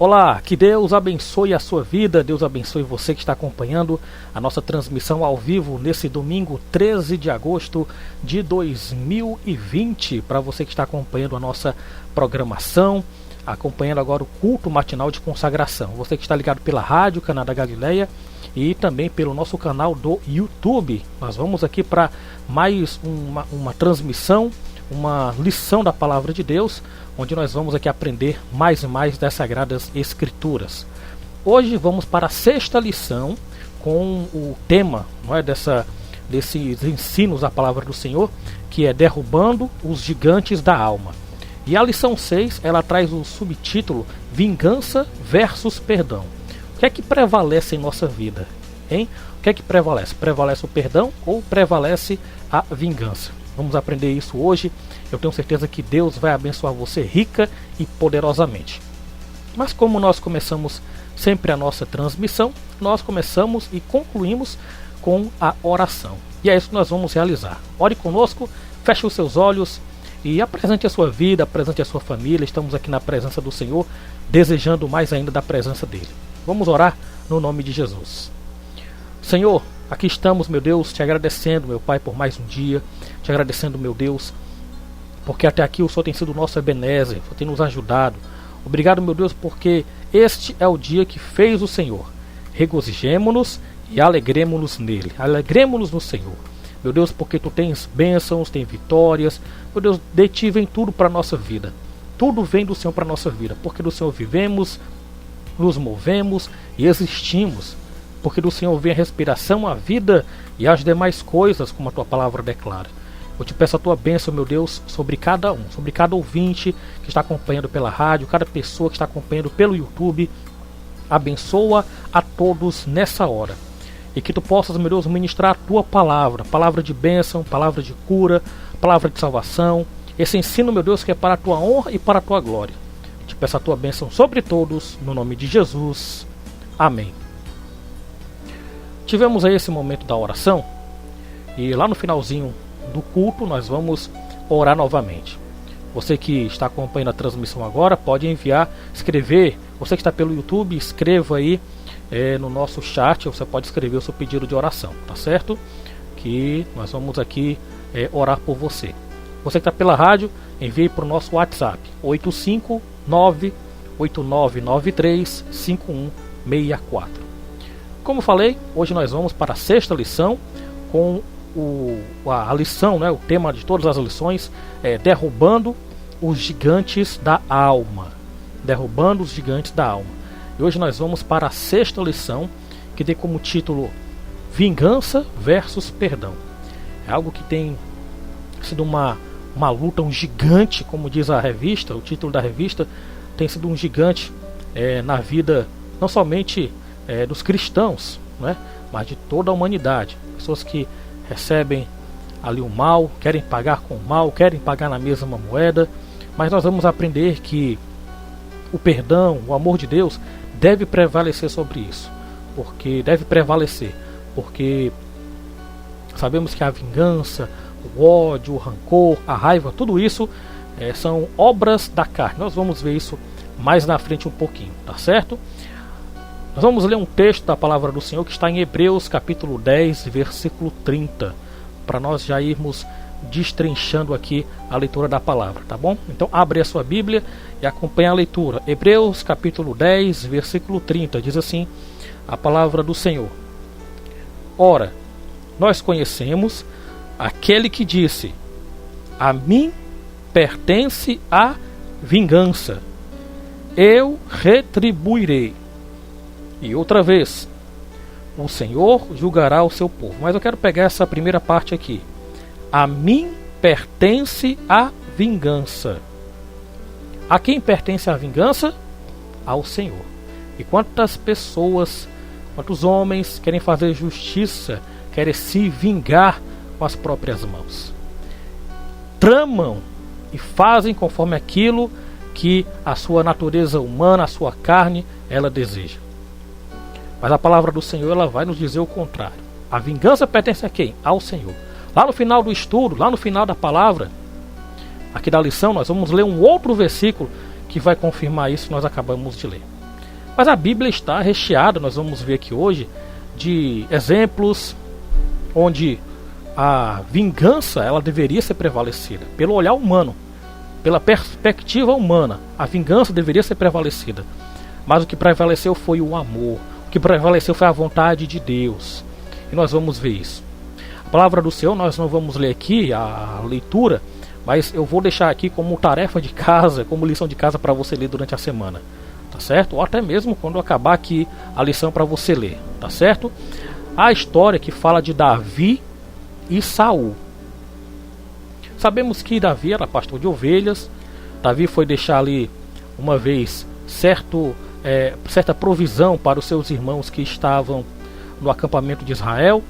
Olá, que Deus abençoe a sua vida, Deus abençoe você que está acompanhando a nossa transmissão ao vivo nesse domingo 13 de agosto de 2020. Para você que está acompanhando a nossa programação, acompanhando agora o culto matinal de consagração. Você que está ligado pela rádio Canadá Galileia e também pelo nosso canal do YouTube. Nós vamos aqui para mais uma transmissão, uma lição da Palavra de Deus, onde nós vamos aqui aprender mais e mais das Sagradas Escrituras. Hoje vamos para a sexta lição com o tema, não é, desses ensinos da Palavra do Senhor, que é derrubando os gigantes da alma. E a lição 6, ela traz o subtítulo Vingança versus Perdão. O que é que prevalece em nossa vida, hein? O que é que prevalece? Prevalece o perdão ou prevalece a vingança? Vamos aprender isso hoje. Eu tenho certeza que Deus vai abençoar você rica e poderosamente. Mas como nós começamos sempre a nossa transmissão, nós começamos e concluímos com a oração. E é isso que nós vamos realizar. Ore conosco, feche os seus olhos e apresente a sua vida, apresente a sua família. Estamos aqui na presença do Senhor, desejando mais ainda da presença dEle. Vamos orar no nome de Jesus. Senhor, aqui estamos, meu Deus, te agradecendo, meu Pai, por mais um dia. Te agradecendo, meu Deus, porque até aqui o Senhor tem sido o nosso Ebenezer, o Senhor tem nos ajudado. Obrigado, meu Deus, porque este é o dia que fez o Senhor. Regozijemo-nos e alegremo-nos nele. Alegremo-nos no Senhor. Meu Deus, porque tu tens bênçãos, tens vitórias. Meu Deus, de ti vem tudo para a nossa vida. Tudo vem do Senhor para a nossa vida, porque do Senhor vivemos, nos movemos e existimos. Porque do Senhor vem a respiração, a vida e as demais coisas, como a tua palavra declara. Eu te peço a tua bênção, meu Deus, sobre cada um, sobre cada ouvinte que está acompanhando pela rádio, cada pessoa que está acompanhando pelo YouTube. Abençoa a todos nessa hora. E que tu possas, meu Deus, ministrar a tua palavra, palavra de bênção, palavra de cura, palavra de salvação. Esse ensino, meu Deus, que é para a tua honra e para a tua glória. Eu te peço a tua bênção sobre todos, no nome de Jesus. Amém. Tivemos aí esse momento da oração e lá no finalzinho do culto nós vamos orar novamente. Você que está acompanhando a transmissão agora pode enviar, escrever. Você que está pelo YouTube, escreva aí no nosso chat. Você pode escrever o seu pedido de oração, tá certo? Que nós vamos aqui orar por você. Você que está pela rádio, envie para o nosso WhatsApp 859-8993-5164. Como falei, hoje nós vamos para a sexta lição com a lição, né, o tema de todas as lições é derrubando os gigantes da alma. Derrubando os gigantes da alma. E hoje nós vamos para a sexta lição, que tem como título Vingança versus Perdão. É algo que tem sido uma luta, um gigante, como diz a revista, o título da revista, tem sido um gigante na vida, não somente dos cristãos, né, mas de toda a humanidade. Pessoas que recebem ali o mal, querem pagar com o mal, querem pagar na mesma moeda. Mas nós vamos aprender que o perdão, o amor de Deus deve prevalecer sobre isso. Porque sabemos que a vingança, o ódio, o rancor, a raiva, tudo isso são obras da carne. Nós vamos ver isso mais na frente um pouquinho, tá certo? Nós vamos ler um texto da palavra do Senhor que está em Hebreus capítulo 10, versículo 30, para nós já irmos destrinchando aqui a leitura da palavra, tá bom? Então abre a sua Bíblia e acompanhe a leitura. Hebreus capítulo 10, versículo 30, diz assim a palavra do Senhor: Ora, nós conhecemos aquele que disse: A mim pertence a vingança, eu retribuirei. E outra vez, o Senhor julgará o seu povo. Mas eu quero pegar essa primeira parte aqui. A mim pertence a vingança. A quem pertence a vingança? Ao Senhor. E quantas pessoas, quantos homens querem fazer justiça, querem se vingar com as próprias mãos? Tramam e fazem conforme aquilo que a sua natureza humana, a sua carne, ela deseja. Mas a palavra do Senhor, ela vai nos dizer o contrário. A vingança pertence a quem? Ao Senhor. Lá no final do estudo, lá no final da palavra, aqui da lição, nós vamos ler um outro versículo que vai confirmar isso que nós acabamos de ler. Mas a Bíblia está recheada, nós vamos ver aqui hoje, de exemplos onde a vingança ela deveria ser prevalecida pelo olhar humano, pela perspectiva humana. A vingança deveria ser prevalecida, mas o que prevaleceu foi o amor, o que prevaleceu foi a vontade de Deus. E nós vamos ver isso. A palavra do Senhor, nós não vamos ler aqui a leitura, mas eu vou deixar aqui como tarefa de casa, como lição de casa para você ler durante a semana, tá certo? Ou até mesmo quando acabar aqui a lição para você ler, tá certo? A história que fala de Davi e Saul. Sabemos que Davi era pastor de ovelhas. Davi foi deixar ali uma vez certa provisão para os seus irmãos que estavam no acampamento de Israel.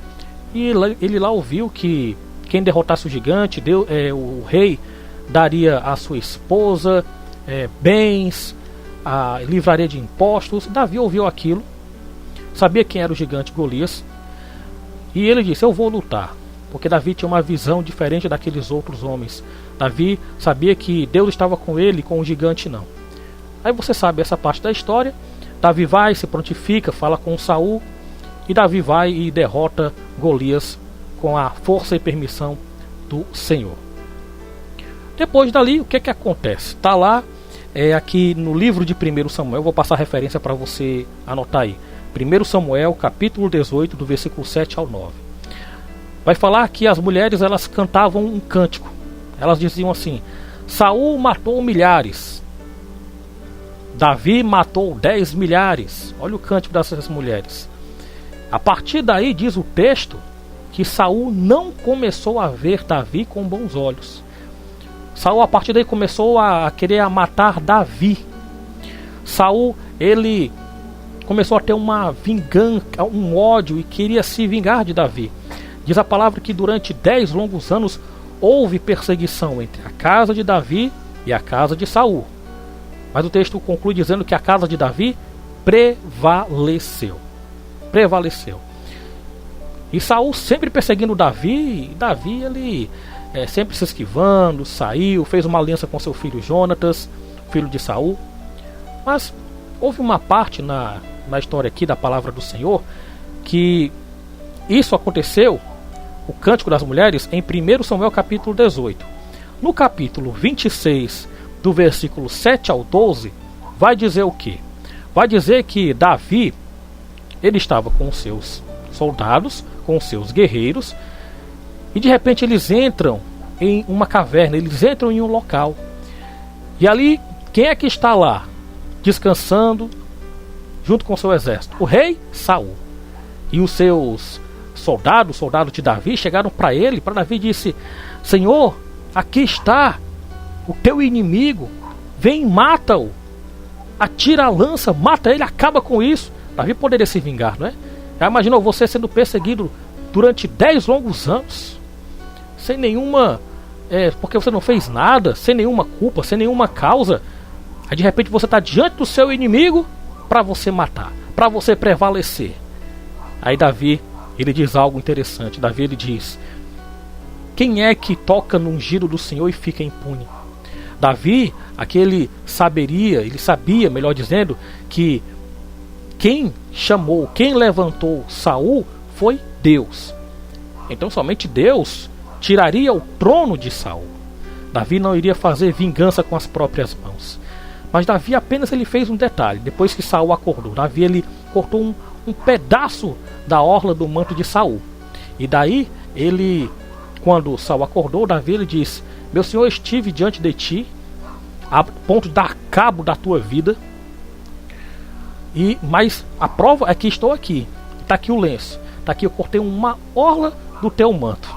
E ele lá ouviu que quem derrotasse o gigante, o rei daria a sua esposa bens, livraria de impostos. Davi ouviu aquilo, sabia quem era o gigante Golias, e ele disse: eu vou lutar. Porque Davi tinha uma visão diferente daqueles outros homens. Davi sabia que Deus estava com ele e com o gigante não. Aí você sabe essa parte da história. Davi vai, se prontifica, fala com Saul, e Davi vai e derrota Golias com a força e permissão do Senhor. Depois dali, o que acontece? Está lá, aqui no livro de 1 Samuel, vou passar a referência para você anotar aí. 1 Samuel, capítulo 18, do versículo 7 ao 9. Vai falar que as mulheres elas cantavam um cântico. Elas diziam assim: Saul matou milhares, Davi matou 10 milhares. Olha o cântico dessas mulheres. A partir daí diz o texto que Saul não começou a ver Davi com bons olhos. Saul a partir daí começou a querer matar Davi. Saul ele começou a ter uma vingança, um ódio, e queria se vingar de Davi. Diz a palavra que durante 10 longos anos houve perseguição entre a casa de Davi e a casa de Saul. Mas o texto conclui dizendo que a casa de Davi prevaleceu. E Saul sempre perseguindo Davi, e Davi ele sempre se esquivando, saiu, fez uma aliança com seu filho Jonatas, filho de Saul. Mas houve uma parte na história aqui da palavra do Senhor que isso aconteceu, o cântico das mulheres, em 1 Samuel capítulo 18. No capítulo 26, do versículo 7 ao 12, vai dizer o quê? Vai dizer que Davi ele estava com os seus soldados, com os seus guerreiros, e de repente eles entram em uma caverna, eles entram em um local. E ali, quem é que está lá descansando junto com o seu exército? O rei Saul. E os seus soldados de Davi, chegaram para ele, para Davi, e disse: Senhor, aqui está o teu inimigo, vem, mata-o, atira a lança, mata ele, acaba com isso. Davi poderia se vingar, não é? Já imaginou você sendo perseguido durante 10 longos anos, sem nenhuma, porque você não fez nada, sem nenhuma culpa, sem nenhuma causa. Aí de repente você está diante do seu inimigo para você matar, para você prevalecer. Aí Davi, ele diz algo interessante. Davi ele diz: quem é que toca no ungido do Senhor e fica impune? Davi, ele sabia, melhor dizendo, que quem chamou, quem levantou Saul foi Deus. Então somente Deus tiraria o trono de Saul. Davi não iria fazer vingança com as próprias mãos. Mas Davi apenas ele fez um detalhe. Depois que Saul acordou, Davi ele cortou um pedaço da orla do manto de Saul. E daí quando Saul acordou, Davi ele disse: meu senhor, estive diante de ti a ponto de dar cabo da tua vida, mas a prova é que estou aqui. Está aqui o lenço, está aqui, eu cortei uma orla do teu manto.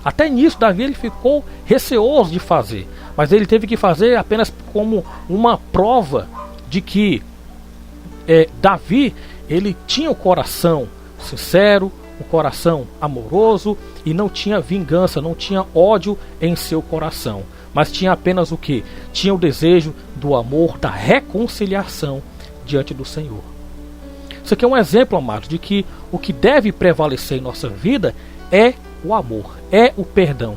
Até nisso Davi ele ficou receoso de fazer, mas ele teve que fazer apenas como uma prova de que Davi ele tinha um coração sincero, um coração amoroso, e não tinha vingança, não tinha ódio em seu coração, mas tinha apenas o que? Tinha o desejo do amor, da reconciliação diante do Senhor. Isso aqui é um exemplo, amados, de que o que deve prevalecer em nossa vida é o amor, é o perdão.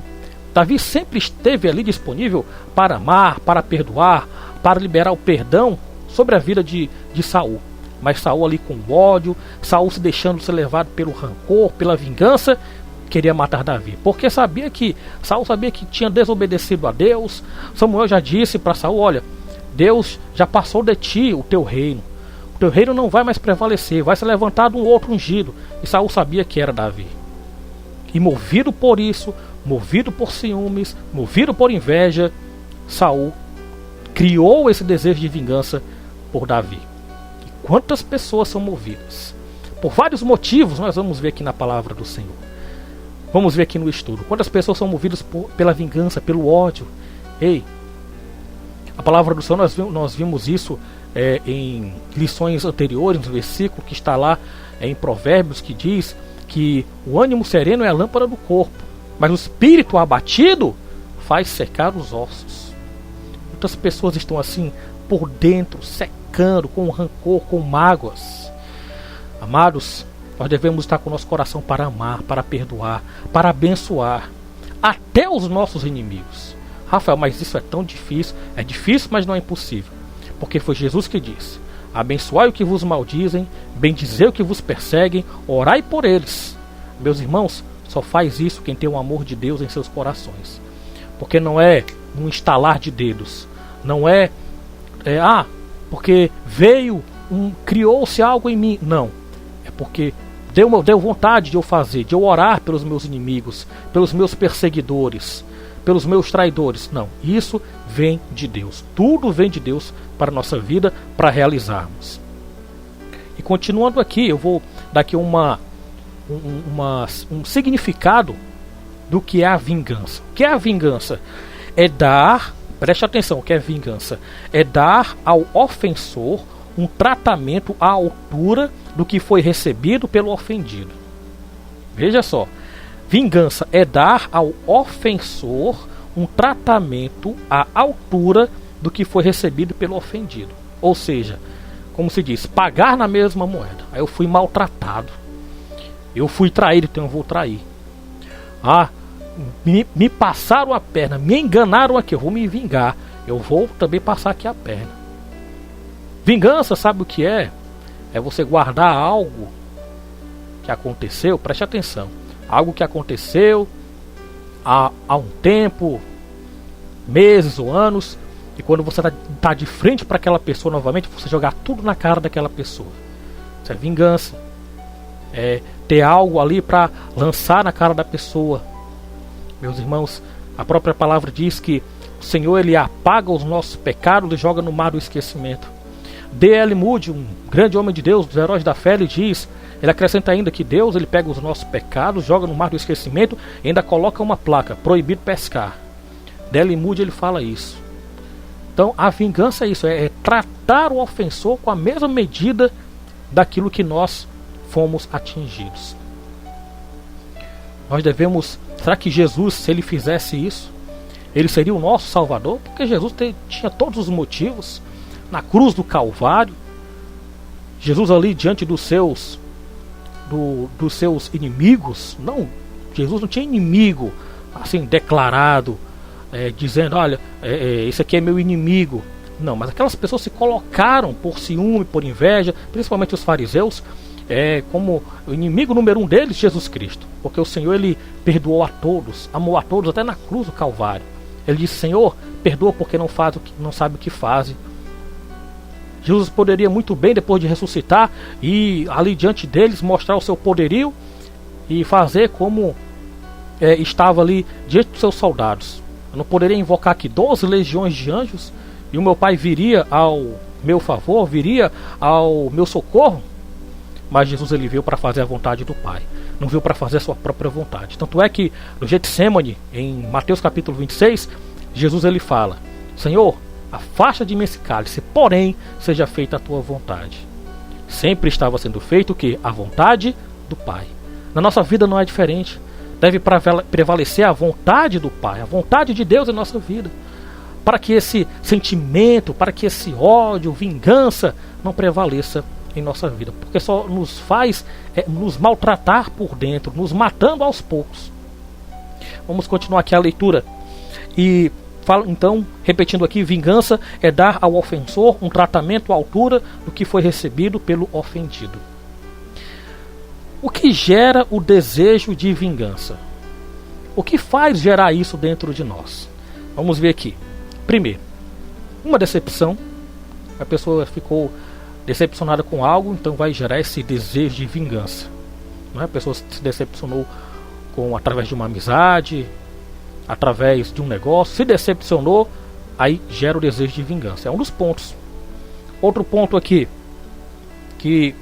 Davi sempre esteve ali disponível para amar, para perdoar, para liberar o perdão sobre a vida de Saul. mas Saul ali com ódio, Saul se deixando ser levado pelo rancor, pela vingança, queria matar Davi, porque Saul sabia que tinha desobedecido a Deus. Samuel já disse para Saul: olha, Deus já passou de ti o teu reino não vai mais prevalecer, vai ser levantado um outro ungido. E Saul sabia que era Davi, e movido por isso, movido por ciúmes, movido por inveja, Saul criou esse desejo de vingança por Davi. E quantas pessoas são movidas por vários motivos? Nós vamos ver aqui na palavra do Senhor, vamos ver aqui no estudo, quantas pessoas são movidas pela vingança, pelo ódio. Ei, a palavra do Senhor, nós vimos isso em lições anteriores, no versículo que está lá em Provérbios, que diz que o ânimo sereno é a lâmpada do corpo, mas o espírito abatido faz secar os ossos. Muitas pessoas estão assim por dentro, secando, com rancor, com mágoas. Amados, nós devemos estar com o nosso coração para amar, para perdoar, para abençoar até os nossos inimigos. Rafael, mas isso é tão difícil. É difícil, mas não é impossível, porque foi Jesus que disse: abençoai o que vos maldizem, bendizei o que vos perseguem, orai por eles. Meus irmãos, só faz isso quem tem o amor de Deus em seus corações, porque não é um estalar de dedos, não porque criou-se algo em mim. Não, é porque deu vontade de eu fazer, de eu orar pelos meus inimigos, pelos meus perseguidores, pelos meus traidores. Não, isso vem de Deus. Tudo vem de Deus para a nossa vida, para realizarmos. E continuando aqui, eu vou dar aqui um significado do que é a vingança. O que é a vingança? É dar, preste atenção, o que é vingança? É dar ao ofensor um tratamento à altura do que foi recebido pelo ofendido. Veja só, vingança é dar ao ofensor um tratamento à altura do que foi recebido pelo ofendido. Ou seja, como se diz, pagar na mesma moeda. Aí eu fui maltratado, eu fui traído, então eu vou trair. Me passaram a perna, me enganaram aqui, eu vou me vingar, eu vou também passar aqui a perna. Vingança, sabe o que é? É você guardar algo que aconteceu, preste atenção, algo que aconteceu há um tempo, meses ou anos, e quando você está de frente para aquela pessoa novamente, você jogar tudo na cara daquela pessoa. Isso é vingança. É ter algo ali para lançar na cara da pessoa. Meus irmãos, a própria palavra diz que o Senhor, ele apaga os nossos pecados e joga no mar do esquecimento. D.L. Moody, um grande homem de Deus, dos heróis da fé, ele diz, ele acrescenta ainda que Deus, ele pega os nossos pecados, joga no mar do esquecimento e ainda coloca uma placa: proibido pescar. D.L. Moody, ele fala isso. Então a vingança é isso, é tratar o ofensor com a mesma medida daquilo que nós fomos atingidos. Nós devemos, será que Jesus, se ele fizesse isso, ele seria o nosso Salvador? Porque Jesus tinha todos os motivos. Na cruz do Calvário, Jesus ali diante dos seus inimigos, não, Jesus não tinha inimigo assim declarado, dizendo, olha, esse aqui é meu inimigo. Não, mas aquelas pessoas se colocaram por ciúme, por inveja, principalmente os fariseus, como o inimigo número 1 deles, Jesus Cristo. Porque o Senhor, ele perdoou a todos, amou a todos até na cruz do Calvário. Ele disse: Senhor, perdoa porque não sabe o que fazem. Jesus poderia muito bem, depois de ressuscitar, e ali diante deles mostrar o seu poderio e fazer como estava ali diante dos seus soldados. Eu não poderia invocar aqui 12 legiões de anjos e o meu Pai viria ao meu favor, viria ao meu socorro? Mas Jesus, ele veio para fazer a vontade do Pai, não veio para fazer a sua própria vontade. Tanto é que no Getsemane, em Mateus capítulo 26, Jesus, ele fala: Senhor, afasta de mim esse cálice, porém seja feita a tua vontade. Sempre estava sendo feito o que? A vontade do Pai. Na nossa vida não é diferente. Deve prevalecer a vontade do Pai, a vontade de Deus em nossa vida, para que esse sentimento, para que esse ódio, vingança não prevaleça em nossa vida, porque só nos faz nos maltratar por dentro, nos matando aos poucos. Vamos continuar aqui a leitura. E Então, repetindo aqui, vingança é dar ao ofensor um tratamento à altura do que foi recebido pelo ofendido. O que gera o desejo de vingança? O que faz gerar isso dentro de nós? Vamos ver aqui. Primeiro, uma decepção. A pessoa ficou decepcionada com algo, então vai gerar esse desejo de vingança. Não é? A pessoa se decepcionou através de uma amizade, através de um negócio, se decepcionou, aí gera o desejo de vingança. É um dos pontos. Outro ponto aqui, que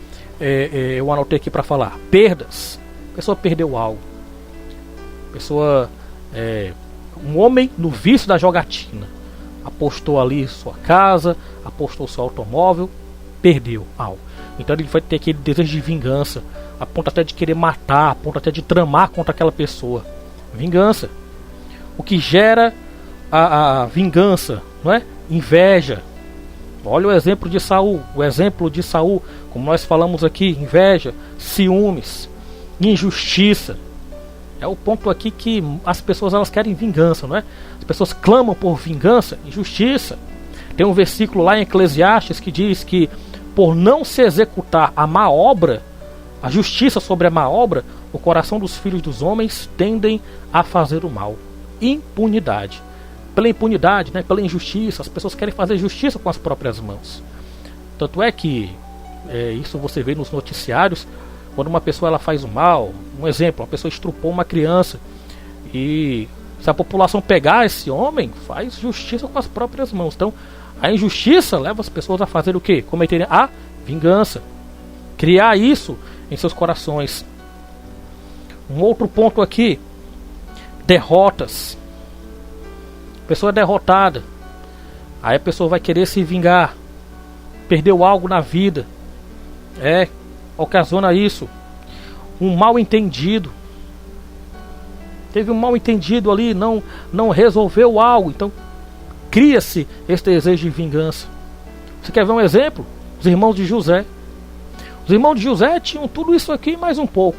eu anotei aqui para falar: perdas. A pessoa perdeu algo. A pessoa, um homem no vício da jogatina, apostou ali sua casa, apostou seu automóvel, perdeu algo. Então ele vai ter aquele desejo de vingança, a ponto até de querer matar, a ponto até de tramar contra aquela pessoa. Vingança. O que gera a vingança, não é? Inveja. Olha o exemplo de Saul. O exemplo de Saul, como nós falamos aqui: inveja, ciúmes, injustiça. É o ponto aqui que as pessoas, elas querem vingança, não é? As pessoas clamam por vingança, injustiça. Tem um versículo lá em Eclesiastes que diz que por não se executar a má obra, a justiça sobre a má obra, o coração dos filhos dos homens tendem a fazer o mal. Impunidade. Pela impunidade, né? Pela injustiça, as pessoas querem fazer justiça com as próprias mãos. Tanto é que isso você vê nos noticiários, quando uma pessoa ela faz o mal. Um exemplo: uma pessoa estrupou uma criança, e se a população pegar esse homem, faz justiça com as próprias mãos. Então a injustiça leva as pessoas a fazer o quê? Cometerem a vingança, criar isso em seus corações. Um outro ponto aqui: derrotas. A pessoa é derrotada, aí a pessoa vai querer se vingar. Perdeu algo na vida, ocasiona isso. Um mal entendido, teve um mal entendido ali, não resolveu algo, então cria-se esse desejo de vingança. Você quer ver um exemplo? Os irmãos de José. Os irmãos de José tinham tudo isso aqui e mais um pouco.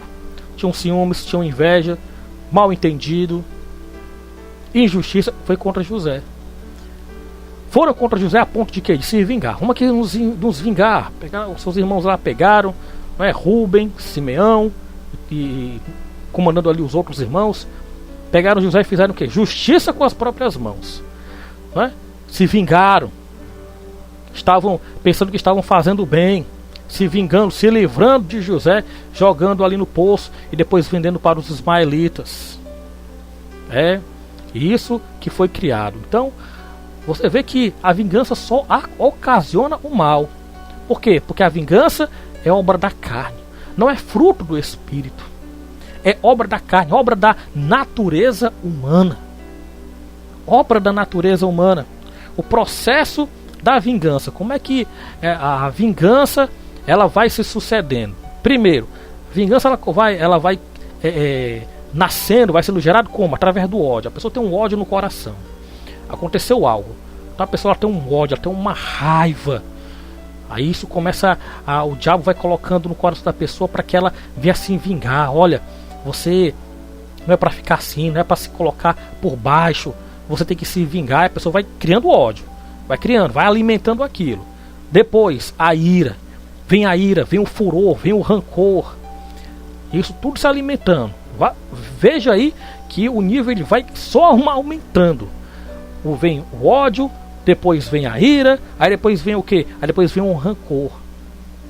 Tinham ciúmes, tinham inveja, mal entendido, injustiça. Foi contra José. Foram contra José a ponto de quê? De se vingar. Vamos aqui nos vingar. Pegaram, seus irmãos lá pegaram, não é? Rúben, Simeão, e comandando ali os outros irmãos, pegaram José e fizeram o quê? Justiça com as próprias mãos, não é? Se vingaram. Estavam pensando que estavam fazendo bem, se vingando, se livrando de José, jogando ali no poço e depois vendendo para os ismaelitas. Isso que foi criado. Então você vê que a vingança só ocasiona o mal. Por quê? Porque a vingança é obra da carne, não é fruto do Espírito. É obra da carne, obra da natureza humana. Obra da natureza humana. O processo da vingança. Como é que a vingança ela vai se sucedendo? Primeiro, a vingança ela vai nascendo, vai sendo gerado como? Através do ódio. A pessoa tem um ódio no coração. Aconteceu algo. Então a pessoa tem um ódio, ela tem uma raiva. Aí isso começa o diabo vai colocando no coração da pessoa para que ela venha se vingar. Olha, você não é para ficar assim, não é para se colocar por baixo. Você tem que se vingar. A pessoa vai criando ódio, vai criando, vai alimentando aquilo. Depois a ira, vem o furor, vem o rancor. Isso tudo se alimentando. Veja aí que o nível ele vai só aumentando. Vem o ódio, depois vem a ira, aí depois vem o quê? Aí depois vem o rancor,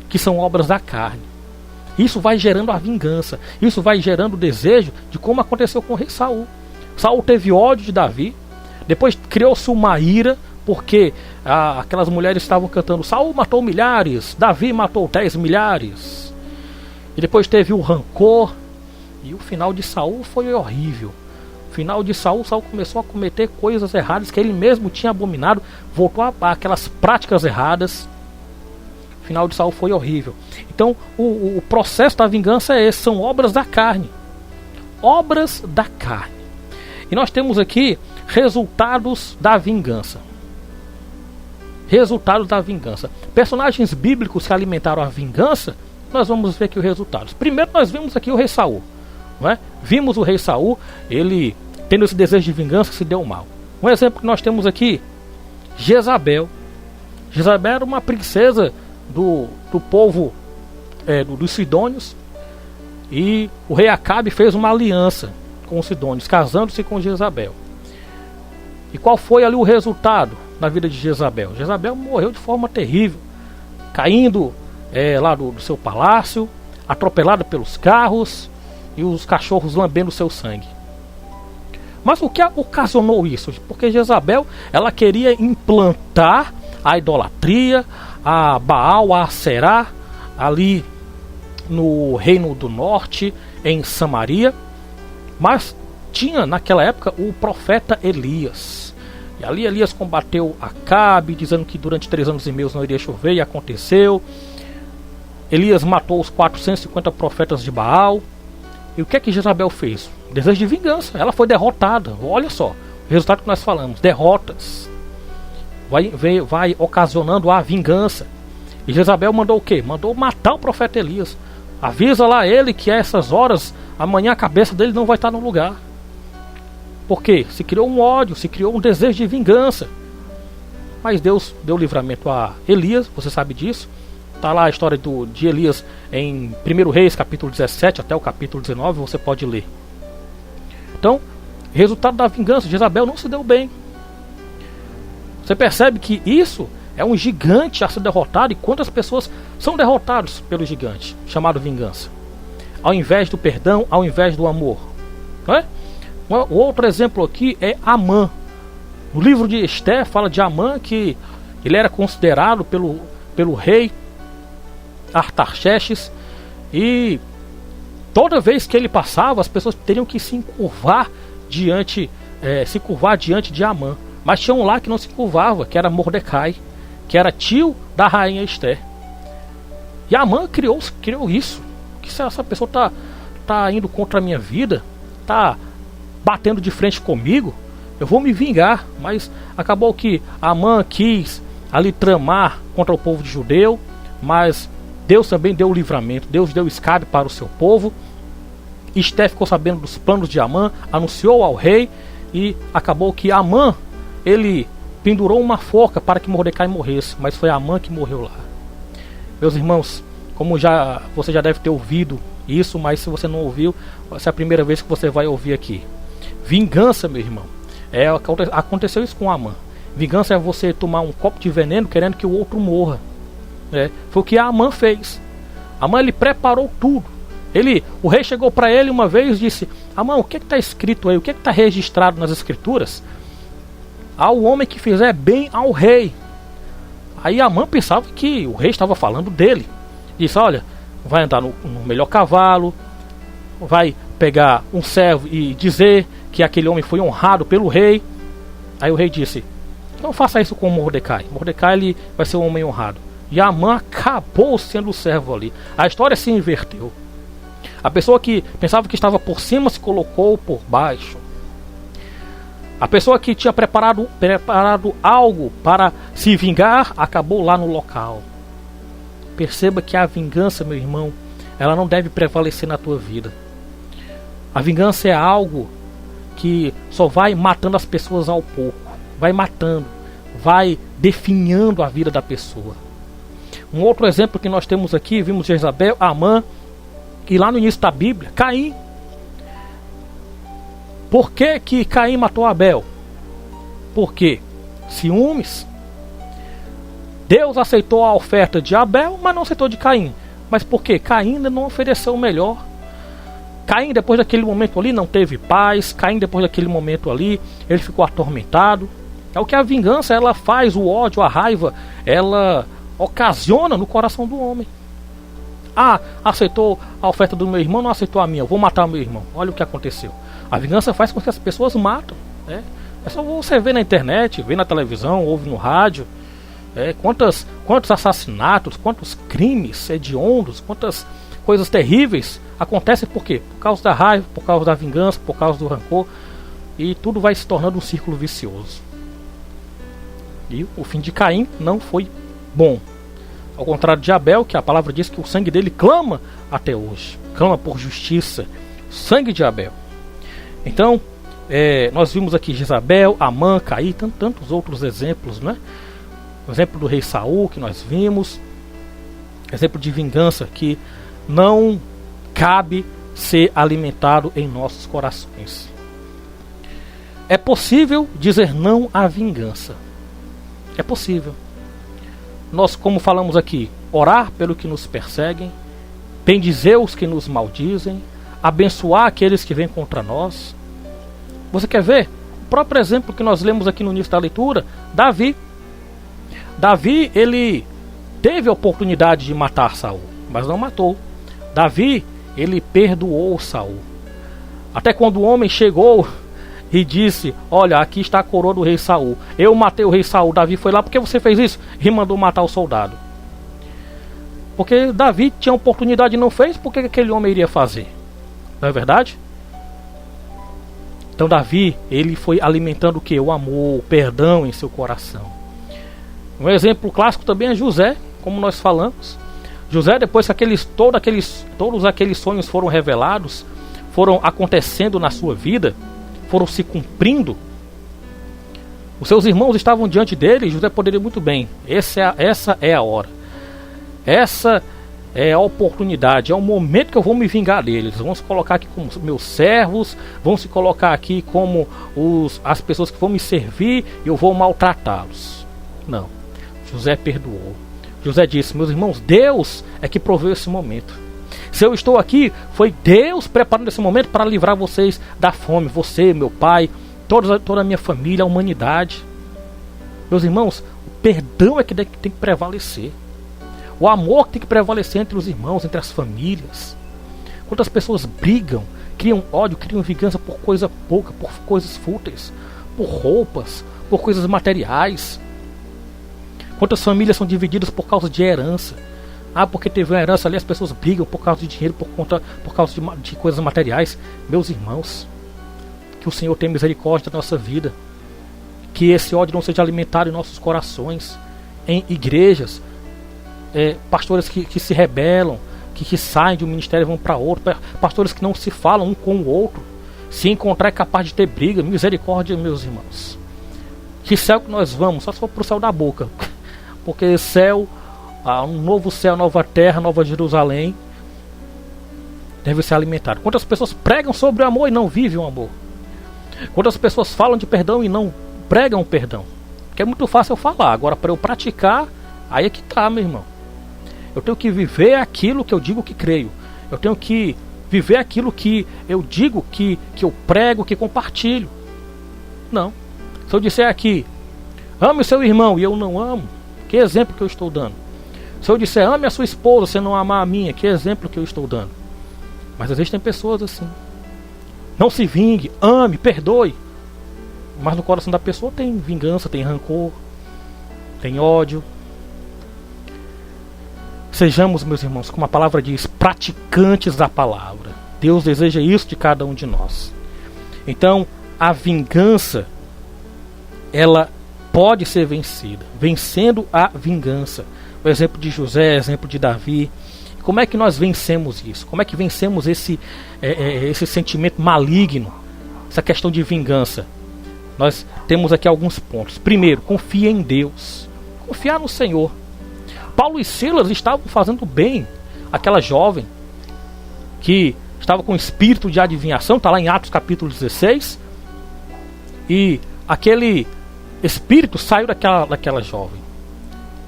que são obras da carne. Isso vai gerando a vingança, isso vai gerando o desejo de como aconteceu com o rei Saul. Saul teve ódio de Davi, depois criou-se uma ira, porque aquelas mulheres estavam cantando: Saul matou milhares, Davi matou 10 milhares. E depois teve o rancor, e o final de Saul foi horrível. O final de Saul começou a cometer coisas erradas que ele mesmo tinha abominado, voltou a aquelas práticas erradas. O final de Saul foi horrível. Então o processo da vingança é esse, são obras da carne. Obras da carne. E nós temos aqui resultados da vingança. Resultados da vingança. Personagens bíblicos que alimentaram a vingança, nós vamos ver aqui os resultados. Primeiro nós vimos aqui o rei Saul, não é? Vimos o rei Saul, ele tendo esse desejo de vingança, se deu mal. Um exemplo que nós temos aqui, Jezabel. Jezabel era uma princesa do povo dos Sidônios, e o rei Acabe fez uma aliança com os Sidônios, casando-se com Jezabel. E qual foi ali o resultado na vida de Jezabel? Jezabel morreu de forma terrível, caindo lá do seu palácio, atropelada pelos carros e os cachorros lambendo seu sangue. Mas o que ocasionou isso? Porque Jezabel, ela queria implantar a idolatria, a Baal, a Aserá, ali no Reino do Norte, em Samaria. Mas tinha naquela época o profeta Elias. E ali Elias combateu Acabe, dizendo que durante 3 anos e meio não iria chover, e aconteceu. Elias matou os 450 profetas de Baal. E o que é que Jezabel fez? Desejo de vingança. Ela foi derrotada. Olha só, o resultado que nós falamos: derrotas. Vai ocasionando a vingança. E Jezabel mandou o quê? Mandou matar o profeta Elias. Avisa lá ele que a essas horas, amanhã a cabeça dele não vai estar no lugar. Por quê? Se criou um ódio, se criou um desejo de vingança. Mas Deus deu livramento a Elias, você sabe disso. Está lá a história de Elias em 1 Reis, capítulo 17 até o capítulo 19, você pode ler. Então, resultado da vingança, Jezabel não se deu bem. Você percebe que isso é um gigante a ser derrotado, e quantas pessoas são derrotadas pelo gigante, chamado vingança. Ao invés do perdão, ao invés do amor. Não é? O outro exemplo aqui é Amã. No livro de Esther fala de Amã, que ele era considerado pelo rei Artaxerxes, e toda vez que ele passava, as pessoas teriam que se curvar diante de Amã. Mas tinha um lá que não se curvava, que era Mordecai, que era tio da rainha Esther. E Amã criou isso. Que se essa pessoa tá indo contra a minha vida, tá batendo de frente comigo, eu vou me vingar. Mas acabou que Amã quis ali tramar contra o povo de judeu, mas Deus também deu o livramento. Deus deu escape para o seu povo. Esther ficou sabendo dos planos de Amã, anunciou ao rei, e acabou que Amã, ele pendurou uma forca para que Mordecai morresse, mas foi Amã que morreu lá. Meus irmãos, como você já deve ter ouvido isso, mas se você não ouviu, essa é a primeira vez que você vai ouvir aqui. Vingança, meu irmão, aconteceu isso com Amã. Vingança é você tomar um copo de veneno querendo que o outro morra. Foi o que Amã fez. Amã, ele preparou tudo. O rei chegou para ele uma vez e disse: Amã, o que está escrito aí? O que está registrado nas escrituras? Ao homem que fizer bem ao rei. Aí Amã pensava que o rei estava falando dele. Disse: olha, vai andar no melhor cavalo, vai pegar um servo e dizer que aquele homem foi honrado pelo rei. Aí o rei disse: não faça isso com Mordecai. Mordecai, ele vai ser um homem honrado. E Amã acabou sendo o servo ali. A história se inverteu. A pessoa que pensava que estava por cima se colocou por baixo. A pessoa que tinha preparado algo para se vingar, acabou lá no local. Perceba que a vingança, meu irmão, ela não deve prevalecer na tua vida. A vingança é algo que só vai matando as pessoas ao pouco. Vai matando, vai definhando a vida da pessoa. Um outro exemplo que nós temos aqui, vimos Jezabel, Amã, e lá no início da Bíblia, Caim. Por que Caim matou Abel? Por quê? Ciúmes. Deus aceitou a oferta de Abel, mas não aceitou de Caim. Mas por quê? Caim ainda não ofereceu o melhor. Caim, depois daquele momento ali, não teve paz. Caim, depois daquele momento ali, ele ficou atormentado. É o que a vingança, ela faz, o ódio, a raiva, ela ocasiona no coração do homem. Aceitou a oferta do meu irmão, não aceitou a minha, eu vou matar o meu irmão. Olha o que aconteceu. A vingança faz com que as pessoas matam. É só você ver na internet, ver na televisão, ouve no rádio. Quantos assassinatos, quantos crimes hediondos, quantas coisas terríveis acontecem por quê? Por causa da raiva, por causa da vingança, por causa do rancor. E tudo vai se tornando um círculo vicioso. E o fim de Caim não foi bom. Ao contrário de Abel, que a palavra diz que o sangue dele clama até hoje. Clama por justiça. Sangue de Abel. Então, Nós vimos aqui Jezabel, Amã, Caí, tantos outros exemplos, né? O exemplo do rei Saul que nós vimos, exemplo de vingança que não cabe ser alimentado em nossos corações. É possível dizer não à vingança. É possível. Nós, como falamos aqui, orar pelo que nos perseguem, bendizer os que nos maldizem, abençoar aqueles que vêm contra nós. Você quer ver? O próprio exemplo que nós lemos aqui no início da leitura, Davi. Davi, ele teve a oportunidade de matar Saul, mas não matou. Davi, ele perdoou Saul. Até quando o homem chegou e disse: olha, aqui está a coroa do rei Saul. Eu matei o rei Saul. Davi foi lá: por que você fez isso? E mandou matar o soldado. Porque Davi tinha oportunidade e não fez, por que aquele homem iria fazer? Não é verdade? Então Davi, ele foi alimentando o que? O amor, o perdão em seu coração. Um exemplo clássico também é José, como nós falamos. José, depois que todos aqueles sonhos foram revelados, foram acontecendo na sua vida, foram se cumprindo, os seus irmãos estavam diante dele, e José poderia muito bem: essa é a hora, essa é a oportunidade, é o momento que eu vou me vingar deles. Vão se colocar aqui como meus servos, vão se colocar aqui como as pessoas que vão me servir, e eu vou maltratá-los. Não, José perdoou. José disse: meus irmãos, Deus é que proveu esse momento. Se eu estou aqui, foi Deus preparando esse momento para livrar vocês da fome. Você, meu pai, toda a minha família, a humanidade. Meus irmãos, o perdão é que tem que prevalecer. O amor tem que prevalecer entre os irmãos, entre as famílias. Quantas pessoas brigam, criam ódio, criam vingança por coisa pouca, por coisas fúteis, por roupas, por coisas materiais. Quantas famílias são divididas por causa de herança? Porque teve uma herança ali, as pessoas brigam por causa de dinheiro, por causa de coisas materiais. Meus irmãos, que o Senhor tenha misericórdia da nossa vida. Que esse ódio não seja alimentado em nossos corações, em igrejas, pastores que se rebelam, que saem de um ministério e vão para outro, pastores que não se falam um com o outro. Se encontrar é capaz de ter briga. Misericórdia, meus irmãos. Que céu que nós vamos? Só se for para o céu da boca. Porque céu, um novo céu, nova terra, nova Jerusalém, deve ser alimentado. Quantas pessoas pregam sobre o amor e não vivem o amor? Quantas pessoas falam de perdão e não pregam o perdão? Porque é muito fácil eu falar. Agora, para eu praticar, aí é que tá, meu irmão. Eu tenho que viver aquilo que eu digo que creio. Eu tenho que viver aquilo que eu digo que eu prego, que compartilho. Não. Se eu disser aqui: ame o seu irmão, e eu não amo, que exemplo que eu estou dando? Se eu disser: ame a sua esposa, você não amar a minha, que exemplo que eu estou dando? Mas existem pessoas assim. Não se vingue, ame, perdoe. Mas no coração da pessoa tem vingança, tem rancor, tem ódio. Sejamos, meus irmãos, como a palavra diz, praticantes da palavra. Deus deseja isso de cada um de nós. Então, a vingança, ela pode ser vencida, vencendo a vingança. O exemplo de José, exemplo de Davi. Como é que nós vencemos isso? Como é que vencemos esse sentimento maligno, essa questão de vingança? Nós temos aqui alguns pontos. Primeiro, confia em Deus. Confiar no Senhor. Paulo e Silas estavam fazendo bem aquela jovem que estava com espírito de adivinhação, está lá em Atos capítulo 16, e aquele espírito saiu daquela jovem.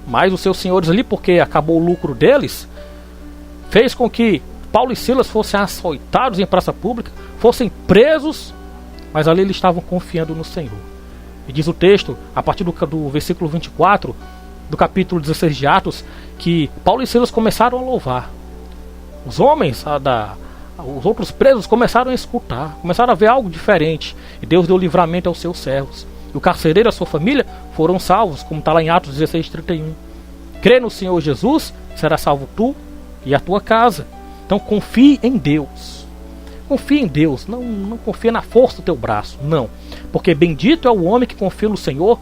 Mas os seus senhores ali, porque acabou o lucro deles, fez com que Paulo e Silas fossem açoitados em praça pública, fossem presos, mas ali eles estavam confiando no Senhor. E diz o texto, a partir do versículo 24, do capítulo 16 de Atos, que Paulo e Silas começaram a louvar. Os homens, os outros presos começaram a escutar, começaram a ver algo diferente, e Deus deu livramento aos seus servos. E o carcereiro e a sua família foram salvos, como está lá em Atos 16:31. Crê no Senhor Jesus, será salvo tu e a tua casa. Então confie em Deus. Confie em Deus, não confia na força do teu braço, não. Porque bendito é o homem que confia no Senhor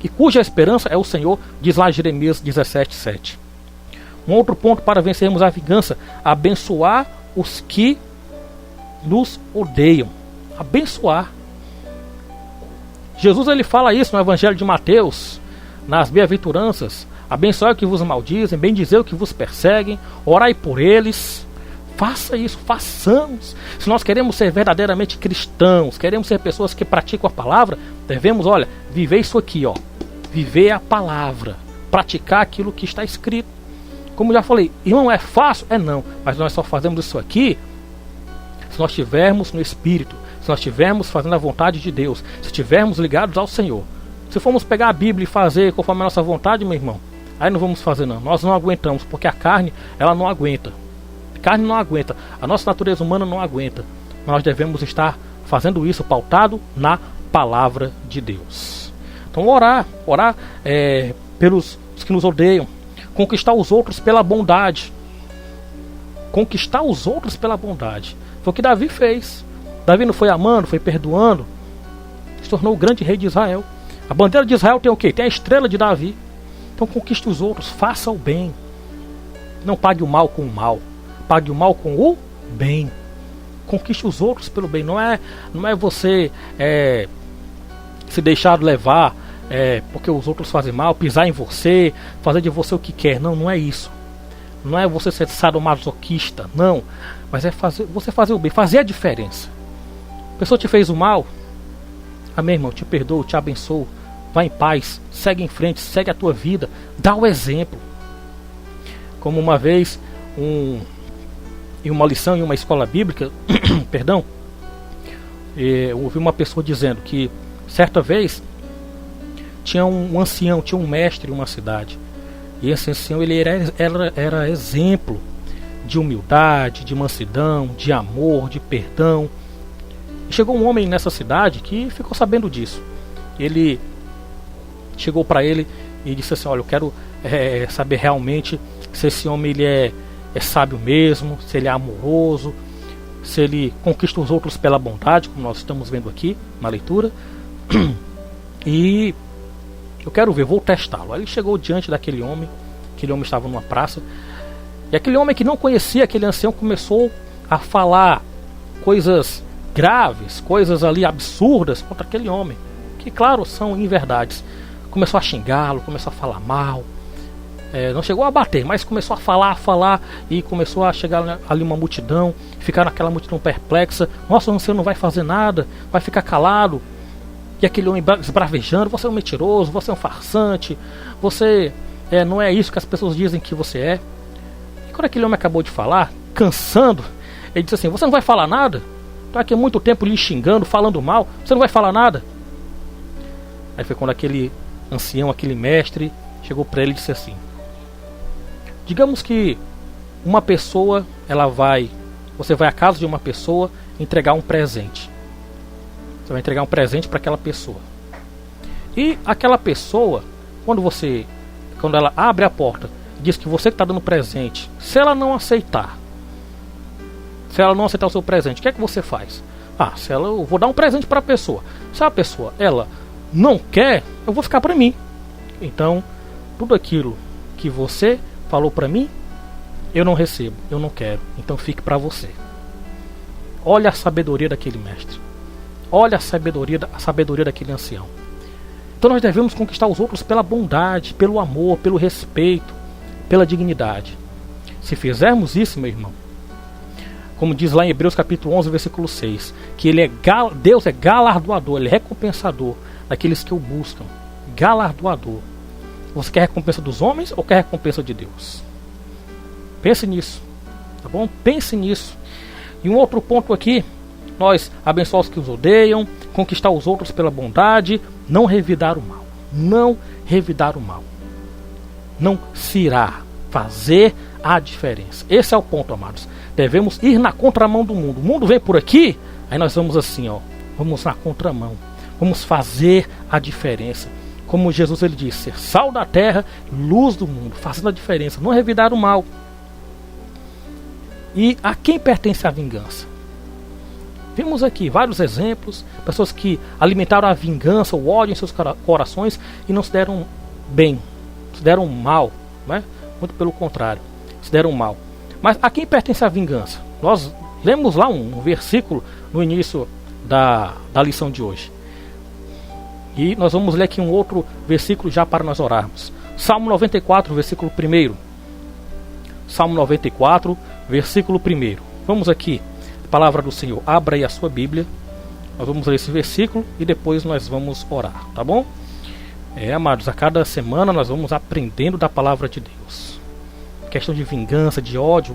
e cuja esperança é o Senhor, diz lá Jeremias 17:7. Um outro ponto para vencermos a vingança: abençoar os que nos odeiam. abençoar. Jesus ele fala isso no Evangelho de Mateus, nas bem-aventuranças: abençoai o que vos maldizem, bendizei o que vos perseguem, orai por eles. Faça isso, façamos. Se nós queremos ser verdadeiramente cristãos, queremos ser pessoas que praticam a palavra, devemos, viver isso aqui, viver a palavra, praticar aquilo que está escrito. Como já falei, não é fácil? Não, mas nós só fazemos isso aqui se nós estivermos no Espírito, se nós estivermos fazendo a vontade de Deus, se estivermos ligados ao Senhor. Se formos pegar a Bíblia e fazer conforme a nossa vontade, meu irmão, aí não vamos fazer não. Nós não aguentamos, porque a carne, ela não aguenta. A carne não aguenta, a nossa natureza humana não aguenta. Nós devemos estar fazendo isso pautado na palavra de Deus. Então orar pelos que nos odeiam, conquistar os outros pela bondade. Conquistar os outros pela bondade. Foi o que Davi fez. Davi não foi amando, foi perdoando, se tornou o grande rei de Israel. A bandeira de Israel tem o quê? Tem a estrela de Davi. Então conquiste os outros, faça o bem. Não pague o mal com o mal, pague o mal com o bem. Conquiste os outros pelo bem. Não é você se deixar levar porque os outros fazem mal, pisar em você, fazer de você o que quer. Não é isso. Não é você ser sadomasoquista, não. Mas é você fazer o bem, fazer a diferença. A pessoa te fez o mal, amém, irmão, te perdoa, te abençoa. Vai em paz, segue em frente, segue a tua vida, dá o exemplo. Como uma vez, em uma lição em uma escola bíblica, perdão, eu ouvi uma pessoa dizendo que certa vez tinha um ancião, tinha um mestre em uma cidade. E esse ancião ele era exemplo de humildade, de mansidão, de amor, de perdão. E chegou um homem nessa cidade que ficou sabendo disso. Ele chegou para ele e disse assim: olha, eu quero saber realmente se esse homem ele é sábio mesmo, se ele é amoroso, se ele conquista os outros pela bondade, como nós estamos vendo aqui na leitura. E eu quero ver, vou testá-lo. Aí ele chegou diante daquele homem. Aquele homem estava numa praça. E aquele homem que não conhecia aquele ancião começou a falar coisas graves, coisas ali absurdas contra aquele homem, que claro, são inverdades. Começou a xingá-lo, começou a falar mal. Não chegou a bater, mas começou a falar e começou a chegar ali uma multidão. Ficaram aquela multidão perplexa. Nossa, o ancião não vai fazer nada, vai ficar calado. E aquele homem esbravejando: você é um mentiroso, você é um farsante, você não é isso que as pessoas dizem que você é. E quando aquele homem acabou de falar, cansando, ele disse assim: você não vai falar nada? Estou aqui há muito tempo lhe xingando, falando mal, você não vai falar nada? Aí foi quando aquele ancião, aquele mestre, chegou para ele e disse assim: digamos que uma pessoa, você vai à casa de uma pessoa entregar um presente. Você vai entregar um presente para aquela pessoa. E aquela pessoa, quando ela abre a porta, diz que você que está dando presente, se ela não aceitar o seu presente, o que é que você faz? Eu vou dar um presente para a pessoa. Se a pessoa ela não quer, eu vou ficar para mim. Então, tudo aquilo que você falou para mim, eu não recebo, eu não quero. Então fique para você. Olha a sabedoria daquele mestre. Olha a sabedoria daquele ancião. Então nós devemos conquistar os outros pela bondade, pelo amor, pelo respeito, pela dignidade. Se fizermos isso, meu irmão, como diz lá em Hebreus capítulo 11, versículo 6, que Deus é galardoador, Ele é recompensador daqueles que o buscam. Galardoador. Você quer recompensa dos homens ou quer recompensa de Deus? Pense nisso, tá bom? Pense nisso. E um outro ponto aqui: nós abençoar os que os odeiam, conquistar os outros pela bondade, não revidar o mal. Não revidar o mal. Não se irá fazer a diferença. Esse é o ponto, amados. Devemos ir na contramão do mundo. O mundo vem por aqui, aí nós vamos assim, vamos na contramão. Vamos fazer a diferença. Como Jesus ele disse: ser sal da terra, luz do mundo, fazendo a diferença, não revidar o mal. E a quem pertence a vingança? Vimos aqui vários exemplos, pessoas que alimentaram a vingança, o ódio em seus corações e não se deram bem, se deram mal, né? Muito pelo contrário, se deram mal. Mas a quem pertence a vingança? Nós lemos lá um versículo no início da lição de hoje. E nós vamos ler aqui um outro versículo já para nós orarmos. Salmo 94, versículo 1. Salmo 94, versículo 1. Vamos aqui, palavra do Senhor. Abra aí a sua Bíblia. Nós vamos ler esse versículo e depois nós vamos orar, tá bom? Amados, a cada semana nós vamos aprendendo da palavra de Deus. Questão de vingança, de ódio,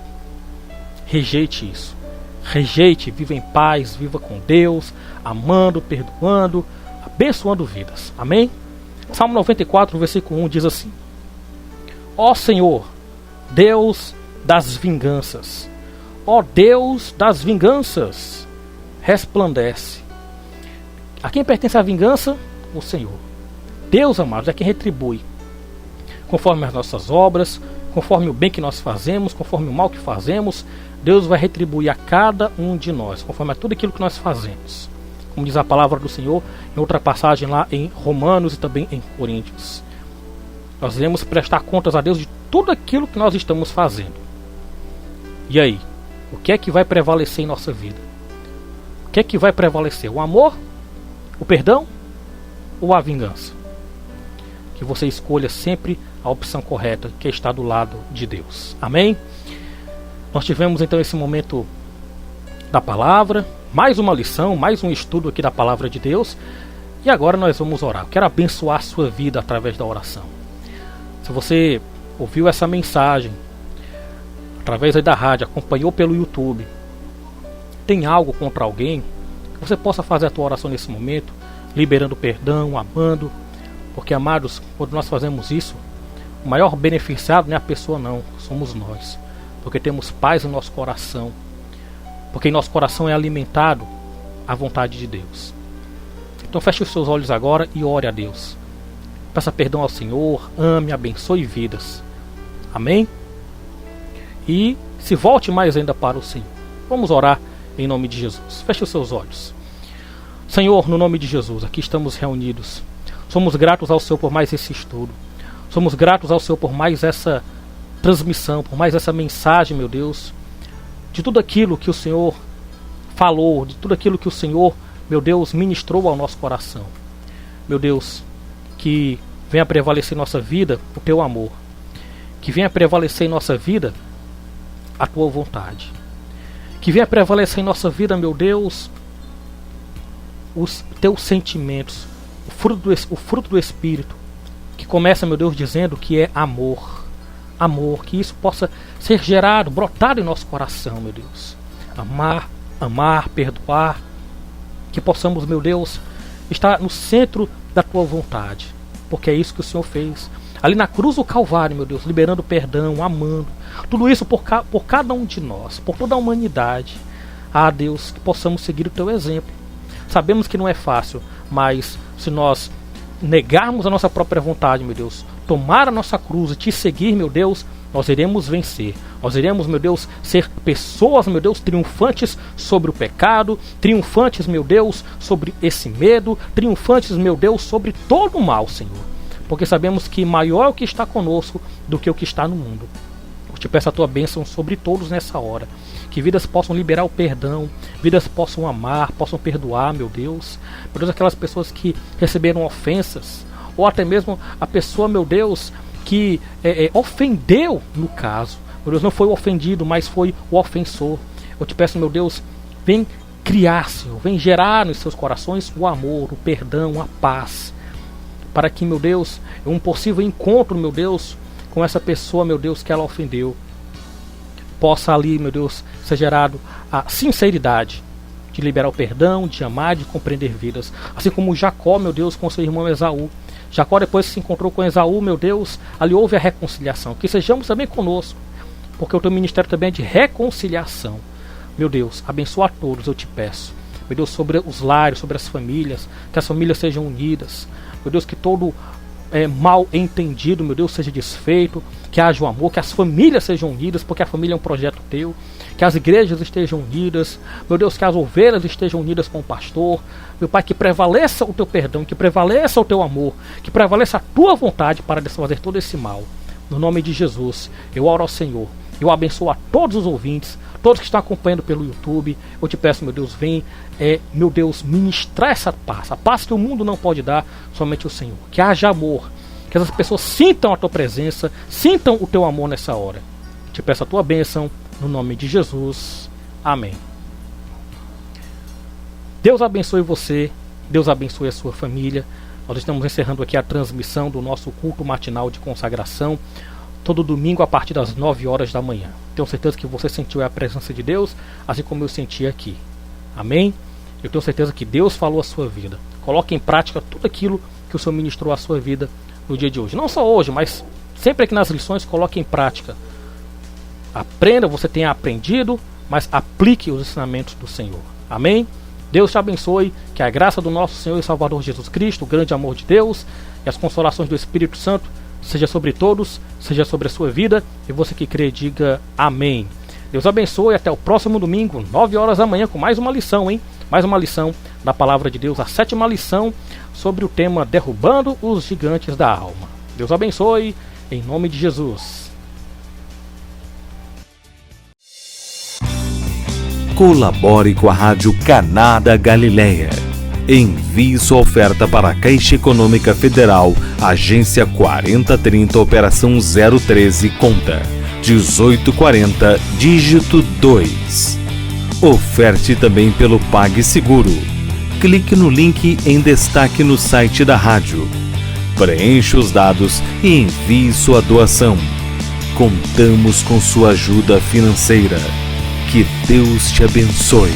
rejeite isso. Rejeite, viva em paz, viva com Deus, amando, perdoando, abençoando vidas. Amém? Salmo 94, versículo 1 diz assim: Ó Senhor, Deus das vinganças, ó Deus das vinganças, resplandece. A quem pertence a vingança? O Senhor. Deus, amados, é quem retribui conforme as nossas obras, conforme o bem que nós fazemos, conforme o mal que fazemos. Deus vai retribuir a cada um de nós, conforme a tudo aquilo que nós fazemos. Como diz a palavra do Senhor em outra passagem lá em Romanos e também em Coríntios. Nós devemos prestar contas a Deus de tudo aquilo que nós estamos fazendo. E aí? O que é que vai prevalecer em nossa vida? O que é que vai prevalecer? O amor? O perdão? Ou a vingança? Que você escolha sempre a opção correta, que está do lado de Deus. Amém? Nós tivemos então esse momento da palavra, mais uma lição, mais um estudo aqui da palavra de Deus. E agora nós vamos orar. Eu quero abençoar a sua vida através da oração. Se você ouviu essa mensagem através aí da rádio, acompanhou pelo YouTube, tem algo contra alguém, que você possa fazer a tua oração nesse momento, liberando perdão, amando. Porque, amados, quando nós fazemos isso, o maior beneficiado não é a pessoa não, somos nós. Porque temos paz no nosso coração. Porque em nosso coração é alimentado a vontade de Deus. Então feche os seus olhos agora e ore a Deus. Peça perdão ao Senhor, ame, abençoe vidas. Amém? E se volte mais ainda para o Senhor. Vamos orar em nome de Jesus. Feche os seus olhos. Senhor, no nome de Jesus, aqui estamos reunidos. Somos gratos ao Senhor por mais esse estudo. Somos gratos ao Senhor por mais essa transmissão, por mais essa mensagem, meu Deus, de tudo aquilo que o Senhor falou, de tudo aquilo que o Senhor, meu Deus, ministrou ao nosso coração. Meu Deus, que venha prevalecer em nossa vida o Teu amor. Que venha prevalecer em nossa vida a Tua vontade. Que venha prevalecer em nossa vida, meu Deus, os Teus sentimentos, o fruto do Espírito, que começa, meu Deus, dizendo que é amor. Amor, que isso possa ser gerado, brotado em nosso coração, meu Deus. Amar, perdoar. Que possamos, meu Deus, estar no centro da Tua vontade. Porque é isso que o Senhor fez. Ali na cruz do Calvário, meu Deus, liberando perdão, amando. Tudo isso por cada um de nós, por toda a humanidade. Ah, Deus, que possamos seguir o Teu exemplo. Sabemos que não é fácil, mas se nós negarmos a nossa própria vontade, meu Deus, tomar a nossa cruz e Te seguir, meu Deus, nós iremos vencer. Nós iremos, meu Deus, ser pessoas, meu Deus, triunfantes sobre o pecado, triunfantes, meu Deus, sobre esse medo, triunfantes, meu Deus, sobre todo o mal, Senhor. Porque sabemos que maior é o que está conosco do que o que está no mundo. Eu Te peço a Tua bênção sobre todos nessa hora. Que vidas possam liberar o perdão, vidas possam amar, possam perdoar, meu Deus. Meu Deus, aquelas pessoas que receberam ofensas, ou até mesmo a pessoa, meu Deus, que ofendeu no caso. Meu Deus, não foi o ofendido, mas foi o ofensor. Eu Te peço, meu Deus, vem criar, Senhor, vem gerar nos seus corações o amor, o perdão, a paz. Para que, meu Deus, um possível encontro, meu Deus, com essa pessoa, meu Deus, que ela ofendeu, possa ali, meu Deus, ser gerado a sinceridade de liberar o perdão, de amar, de compreender vidas. Assim como Jacó, meu Deus, com seu irmão Esaú. Jacó, depois que se encontrou com Esaú, meu Deus, ali houve a reconciliação. Que sejamos também conosco, porque o Teu ministério também é de reconciliação. Meu Deus, abençoa a todos, eu Te peço. Meu Deus, sobre os lares, sobre as famílias, que as famílias sejam unidas. Meu Deus, que todo mal entendido, meu Deus, seja desfeito, que haja o amor, que as famílias sejam unidas, porque a família é um projeto Teu, que as igrejas estejam unidas, meu Deus, que as ovelhas estejam unidas com o pastor, meu Pai, que prevaleça o Teu perdão, que prevaleça o Teu amor, que prevaleça a Tua vontade para desfazer todo esse mal. No nome de Jesus, eu oro ao Senhor, eu abençoo a todos os ouvintes, todos que estão acompanhando pelo YouTube, eu te peço, meu Deus, vem, meu Deus, ministrar essa paz, a paz que o mundo não pode dar, somente o Senhor. Que haja amor, que essas pessoas sintam a tua presença, sintam o teu amor nessa hora. Te peço a tua bênção, no nome de Jesus. Amém. Deus abençoe você, Deus abençoe a sua família. Nós estamos encerrando aqui a transmissão do nosso culto matinal de consagração, todo domingo a partir das 9 horas da manhã. Tenho certeza que você sentiu a presença de Deus, assim como eu senti aqui. Amém? Eu tenho certeza que Deus falou a sua vida. Coloque em prática tudo aquilo que o Senhor ministrou à sua vida no dia de hoje. Não só hoje, mas sempre aqui nas lições, coloque em prática. Aprenda, você tenha aprendido, mas aplique os ensinamentos do Senhor. Amém? Deus te abençoe, que a graça do nosso Senhor e Salvador Jesus Cristo, o grande amor de Deus e as consolações do Espírito Santo seja sobre todos, seja sobre a sua vida, e você que crê, diga amém. Deus abençoe, até o próximo domingo, 9 horas da manhã, com mais uma lição, hein? Mais uma lição da Palavra de Deus, a 7ª lição sobre o tema Derrubando os Gigantes da Alma. Deus abençoe, em nome de Jesus. Colabore com a Rádio Caná da Galileia. Envie sua oferta para a Caixa Econômica Federal, Agência 4030, Operação 013, conta 1840, dígito 2. Oferte também pelo PagSeguro. Clique no link em destaque no site da rádio. Preencha os dados e envie sua doação. Contamos com sua ajuda financeira. Que Deus te abençoe.